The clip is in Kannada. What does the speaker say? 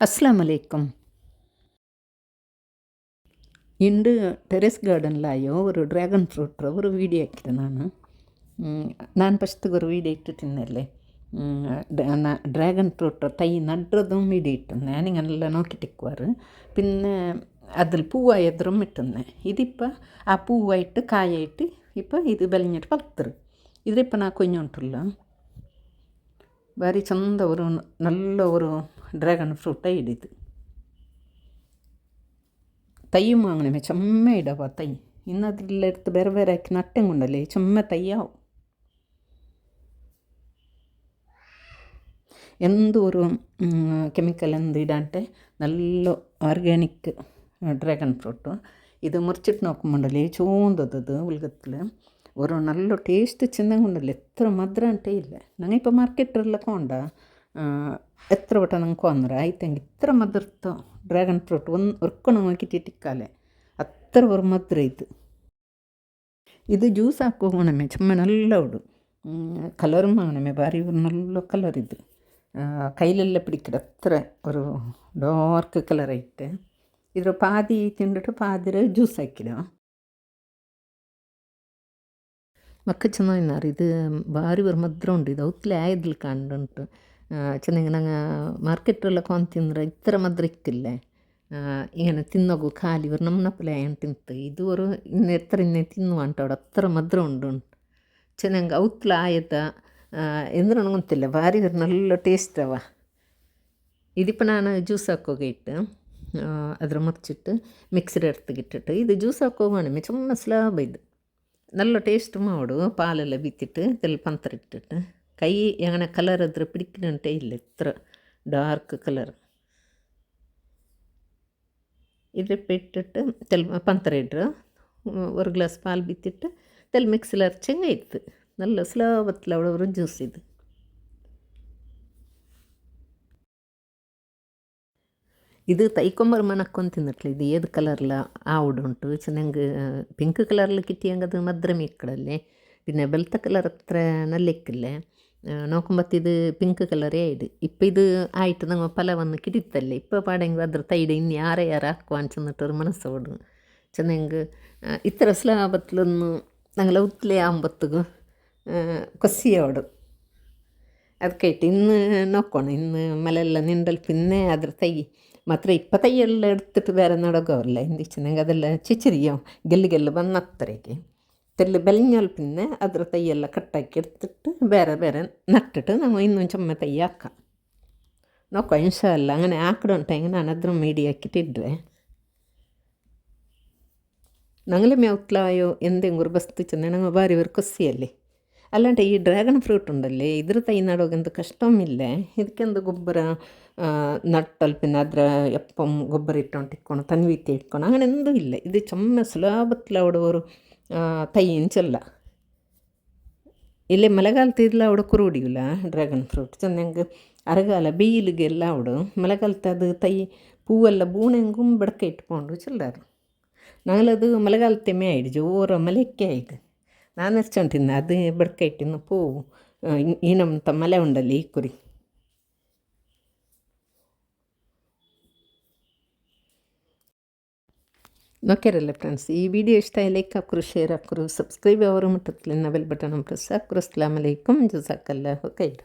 அஸ்ஸலாமு அலைக்கும். இன்று டெரஸ் கார்டன்லாயோ ஒரு ಡ್ರ್ಯಾಗನ್ ಫ್ರೂಟ್ ஒரு வீடியோ ಹಾಕಿದೆ ನಾನು ಫಸ್ಟಿಗೆ ஒரு வீடியோ ಇಟ್ಟಿಟ್ಟಿನಲ್ಲೇ ಡ್ರ್ಯಾಗನ್ ಫ್ರೂಟ್ തൈ നടുന്നതും വീഡിയോ ഇട്ടുന്നെ ഞാനിങ്ങനെ നല്ല നോക്കിയിട്ടിക്കുവാറ് പിന്നെ അതിൽ പൂവായതും ഇട്ടുന്നെ ഇതിപ്പോൾ ആ പൂവായിട്ട് കായായിട്ട് ഇപ്പോൾ ഇത് ಬೆಳೆഞ്ഞിട്ട് ಪಲ್ತರು ഇതിപ്പോൾ ನಾ കൊഞ്ഞുಂಟುಲ್ಲ ಭಾರಿ ಚಂದ ஒரு நல்ல ஒரு ಡ್ರ್ಯಾಗನ್ ಫ್ರೂಟ್ ಹಿಡಿದು തൈയും വാങ്ങണമേ ചുമ്മ ഇടവാ തൈ ഇന്ന് അതിലെടുത്ത് വേറെ വേറെ ആക്കി നട്ടം കൊണ്ടല്ലേ ചുമ്മ തയ്യാവും എന്ത് ഒരു ಕೆಮಿಕಲ್ ಎಂದು ಇಡಂಟೆ നല്ല ಆರ್ಗ್ಯಾನಿಕ್ ಡ್ರ್ಯಾಗನ್ ಫ್ರೂಟು ಇದು ಮುರ್ಚಿಟ್ಟು ನೋಕೊಂಬಂಡಲ್ಲಿ ಚೂಂದದ್ದು ಉಲ್ಗത്തിൽ ഒരു നല്ല ടേസ്റ്റ് ചെന്നങ്ങുണ്ടല്ലോ എത്ര മധുരം അട്ടേ ഇല്ല ഞങ്ങൾ ഇപ്പോൾ മാർക്കറ്റിലെല്ലാം കൊണ്ട എത്ര വട്ടം ನಂಗೆ ಕೊಂದ್ರೆ ಆಯ್ತಂಗೆ ಇತ್ರ ಮಧುರತ ಡ್ರ್ಯಾಗನ್ ಫ್ರೂಟ್ ಒರ್ಕೊಂಡು ನೋಕಿಟ್ಟಿಕ್ಕಾಲೆ ಅತ್ರ ஒரு ಮಧುರ ಇದು ಜ್ಯೂಸ್ ಹಾಕೋಣಮೆ ಚುಮ್ಮ നല്ല ಉಡು ಕಲரும் வாங்கணுமே ಭಾರಿ ஒரு நல்ல ಕಲರ್ ಇದು ಕೈಲೆಲ್ಲ பிடிக்கிற ಅತ್ರ ஒரு ಡಾರ್ಕ್ ಕಲರ್ ಐತೆ ಇದ್ರ ಪಾದಿ ತಿಂದಿಟ್ಟು ಪಾದಿರ ಜ್ಯೂಸ್ ಹಾಕಿದ ಮಕ್ಕ ಚೆನ್ನಾಗಿನಾರು ಇದು ಭಾರಿ ஒரு ಮಧುರ ಉಂಟು ಇದು ಅವತ್ತಲೇ ಆಯ್ದಲ್ ಕಂಡುಂಟು ಚೆನ್ನಾಗಿ ನಂಗೆ ಮಾರ್ಕೆಟ್ರೆಲ್ಲ ಕೊಂಡು ತಿಂದ್ರೆ ಇತರ ಮಧುರ ಇಕ್ಕಿಲ್ಲ ಏನು ತಿನ್ನೋಗು ಖಾಲಿ ಇವರು ನಮ್ಮನಪ್ಪಲೆ ಏನು ತಿಂತು ಇದು ಅವರು ಇನ್ನು ಎತ್ತರ ಇನ್ನೇ ತಿನ್ನುವ ಅಂಟವಡು ಅತ್ತರ ಮಧುರ ಉಂಟು ಚೆನ್ನಾಗಿ ಅವತ್ತಲ ಆಯ್ತ ಎಂದ್ರೆ ನನಗೊಂತಿಲ್ಲ ಭಾರಿ നല്ല ಟೇಸ್ಟ್ ಅವ ഇതിപ്പോൾ ನಾನು ಜ್ಯೂಸ್ ಹಾಕೋಗೆ ಇಟ್ಟು ಅದ್ರ ಮುಚ್ಚಿಟ್ಟು ಮಿಕ್ಸಿಡ್ ಎಡ್ತಿಗಿಟ್ಟಿಟ್ಟು ಇದು ಜ್ಯೂಸ್ ಹಾಕೋಗೋಣ ಚುಮ್ಮ ಸ್ಲಾಬ್ ಇದು നല്ല ടേസ്റ്റ് മാവോട് പാലെല്ലാം വിത്തിട്ട് ഇതിൽ പന്തറിട്ടിട്ട് കൈ അങ്ങനെ കളർ അത്ര പിടിക്കുന്നുണ്ടേ ഇല്ല ഇത്ര ഡാർക്ക് കളർ ഇതിപ്പോൾ ഇട്ടിട്ട് തെൽ പന്തറിട്ട് ഒരു ഗ്ലാസ് പാൽ ಬಿತ್ತಿಟ್ಟು ತೆಲ್ ಮಿಕ್ಸಿಲ್ ಅರ್ಚಂಗೆ ಇತ್ತು നല്ല ಸ್ಲಾಬತ್ತಲ್ಲ അവിടെ ഒരു ಜ್ಯೂಸ್ ಇದು ಇದು ತೈಕೊಂಬರ್ ಮನಕ್ಕೊಂಡು ತಿನ್ನಟ್ಲಿ ಇದು ಏದು ಕಲರ್ಲ ಆವುಡು ಉಂಟು ಚೆನ್ನಾಗಿ ಪಿಂಕ್ ಕಲರ್ಲ ಕಿಟ್ಟಿಯಂಗೆ ಅದು ಮದ್ರ ಮೀಕ್ಕಡಲ್ಲಿ പിന്നെ ಬೆಲ್ತ ಕಲರ್ ಹತ್ರ ನಲ್ಲಿಕ್ಕಿಲ್ಲೆ ನೋಕೊಂಬತ್ತಿದು ಪಿಂಕ್ ಕಲರೇ ಆಯ್ದು ಇപ്പം ಇದು ಆಯಿತು ನಮ್ಮ ಫಲವನ್ನು ಕಿಡಿತಲ್ಲೇ ಇപ്പം ಪಾಡಂಗೆ ಅದ್ರ ತೈಡು ಇನ್ನು ಯಾರು ಹಾಕುವ ಅನ್ಸನ್ನಿಟ್ಟವ್ರು ಮನಸ್ಸೋಡು ಚೆನ್ನಾಗಿ ಇತರ ಸ್ಲಾಬತ್ಲನ್ನು ನಂಗೆ ಉತ್ಲೆ ಆಂಬತ್ತಿಗೂ ಕೊಸಿಯೋಡು ಅದಕ್ಕೆ ಇಟ್ಟು ಇನ್ನು ನೋಕೋಣ ಇನ್ನು ಮಳೆಲ್ಲ ನಿಂಡಲ್ಲಿ ಪಿನ್ನೆ ಅದ್ರ ತೈ ಮಾತ್ರ ಇಪ್ಪತ್ತೈಯೆಲ್ಲ എടുത്തിട്ട് ಬೇರೆ നടകവല്ല എന്തിച്ചെങ്കിൽ അതെല്ലാം ചിച്ചിരിയോ ಗೆಲ್ಲಿಗೆಲ್ಲ ಬಂದು ನತ್ತರೆಗೆ ತೆಲ್ಲಿ ಬೆಳೆഞ്ഞാൽ പിന്നെ ಅದ್ರ ತೈಯೆಲ್ಲ ಕಟ್ಟಾಕಿ എടുത്തിട്ട് ಬೇರೆ ಬೇರೆ നട്ടിട്ട് നമ്മൾ ಇನ್ನೂ ചുമ്മ തൈ ಹಾക്കാം നോക്കാം ഇൻഷാല്ല അങ്ങനെ ആക്കടുണ്ടെങ്കിൽ ನಾನು ಅದ್ರ മീഡിയാക്കിട്ടിടുവേ ഞങ്ങൾ മ്യൗത്ലായോ എന്തെങ്കിലും ഒരു ബസ്തു ചെന്നാൽ ഞങ്ങൾ ഭാരി ഒരു കൊസ്സിയല്ലേ അല്ലാണ്ട് ഈ ಡ್ರ್ಯಾಗನ್ ಫ್ರೂಟ್ ഉണ്ടല്ലേ ಇದ್ರ ತೈ ನಡೋಗೆಂತ ಕಷ್ಟಮಿಲ್ಲ ಇದಕ್ಕೆಂದು ಗೊಬ್ಬರ ನಟ್ಟಲ್ಲಿ പിന്നെ ಅದರ ಎಪ್ಪಂ ಗೊಬ್ಬರ ಇಟ್ಟೊಂಡು ಇಟ್ಕೊಂಡು ತನ್ವೀತಿ ಇಟ್ಕೊಂಡು അങ്ങനെ എന്തും ഇല്ല ഇത് ചുമ്മ ಸುಲಭത്തിൽ അവിടെ ഒരു തൈയും ചെല്ല ಇಲ್ಲೇ ಮಳೆಗಾಲದ ಇಲ್ಲ അവിടെ ಕುರುಡಿಲ್ಲ ಡ್ರ್ಯಾಗನ್ ಫ್ರೂಟ್ ಚೆನ್ನಾಗಿ ಅರಗಾಲ ಬೇಯಿಲಿಗೆಲ್ಲ ಅವಡು ಮಳೆಗಾಲದ ಅದು ತೈ പൂവെಲ್ಲ ಬೂಣೆಂಗುം ಬಡಕೆ ಇಟ್ಕೊಂಡು ಚೆಲ್ಲಾರು ഞങ്ങളത് മഴക്കാലത്തെ ആയിട്ട് ജോറ മലയ്ക്ക് ആയിട്ട് ನಾನು ಹಚ್ಕೊಂಡಿದ್ದೆ ಅದು ಬಡ್ಕ ಇಟ್ಟಿನ ಪೂವು ಈ ನಮ್ಮ ಮಲೆ ಉಂಡಲ್ಲಿ ಈ ಕುರಿ ನೋಕ್ಯಾರಲ್ಲ ಫ್ರೆಂಡ್ಸ್ ಈ ವಿಡಿಯೋ ಇಷ್ಟ ಲೈಕ್ ಹಾಕ್ರು ಶೇರ್ ಹಾಕ್ರು ಸಬ್ಸ್ಕ್ರೈಬ್ ಅವರು ಮುಟ್ಟತ್ಲಿನ ಬೆಲ್ ಬಟನ್ ಪ್ರೆಸ್ ಹಾಕ್ರು ಅಸ್ಸಲಾಮು ಅಲೈಕುಂ ಜಜಾಕಲ್ಲಾಹು ಖೈರ್.